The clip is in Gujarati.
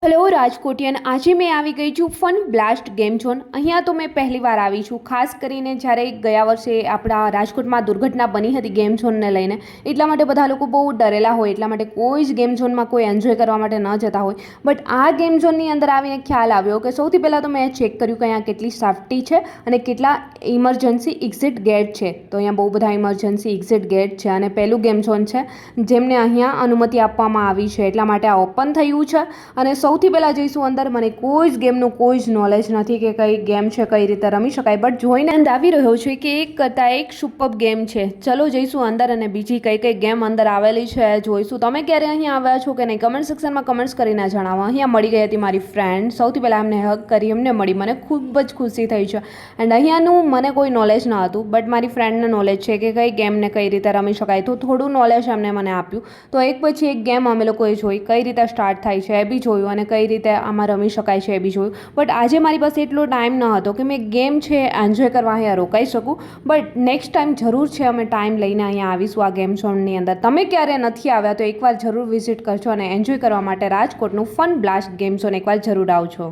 હેલો રાજકોટિયન, આજે મેં આવી ગઈ છું ફન બ્લાસ્ટ ગેમ ઝોન. અહીંયા તો મેં પહેલી વાર આવી છું, ખાસ કરીને જ્યારે ગયા વર્ષે આપણા રાજકોટમાં દુર્ઘટના બની હતી ગેમ ઝોનને લઈને, એટલા માટે બધા લોકો બહુ ડરેલા હોય, એટલા માટે કોઈ જ ગેમ ઝોનમાં કોઈ એન્જોય કરવા માટે ન જતા હોય. બટ આ ગેમ ઝોનની અંદર આવીને ખ્યાલ આવ્યો કે સૌથી પહેલાં તો મેં ચેક કર્યું કે અહીંયા કેટલી સેફ્ટી છે અને કેટલા ઇમરજન્સી એક્ઝિટ ગેટ છે. તો અહીંયા બહુ બધા ઇમરજન્સી એક્ઝિટ ગેટ છે અને પહેલું ગેમ ઝોન છે જેમને અહીંયા અનુમતિ આપવામાં આવી છે, એટલા માટે આ ઓપન થયું છે. અને સૌથી પહેલાં જઈશું અંદર. મને કોઈ જ ગેમનું કોઈ જ નોલેજ નથી કે કઈ ગેમ છે, કઈ રીતે રમી શકાય, બટ જોઈને અંદ આવી રહ્યો છે કે એક કરતાં એક સુપર ગેમ છે. ચલો જઈશું અંદર અને બીજી કઈ કઈ ગેમ અંદર આવેલી છે જોઈશું. તમે ક્યારે અહીંયા આવ્યા છો કે નહીં, કમેન્ટ સેક્શનમાં કમેન્ટ્સ કરીને જણાવો. અહીંયા મળી ગઈ હતી મારી ફ્રેન્ડ, સૌથી પહેલાં એમને હગ કરી, એમને મળી, મને ખૂબ જ ખુશી થઈ છે. એન્ડ અહીંયાનું મને કોઈ નોલેજ ન હતું, બટ મારી ફ્રેન્ડને નોલેજ છે કે કઈ ગેમને કઈ રીતે રમી શકાય, તો થોડું નોલેજ એમને મને આપ્યું. તો એક પછી એક ગેમ અમે લોકોએ જોઈ, કઈ રીતે સ્ટાર્ટ થાય છે એ બી જોયું અને કઈ રીતે આમાં રમી શકાય છે એ બી જોયું. બટ આજે મારી પાસે એટલો ટાઈમ ન હતો કે મેં ગેમ છે એન્જોય કરવા અહીંયા રોકાઈ શકું. બટ નેક્સ્ટ ટાઈમ જરૂર છે અમે ટાઈમ લઈને અહીંયા આવીશું આ ગેમ ઝોનની અંદર. તમે ક્યારે નથી આવ્યા તો એકવાર જરૂર વિઝિટ કરજો અને એન્જોય કરવા માટે રાજકોટનું ફન બ્લાસ્ટ ગેમ ઝોન એકવાર જરૂર આવજો.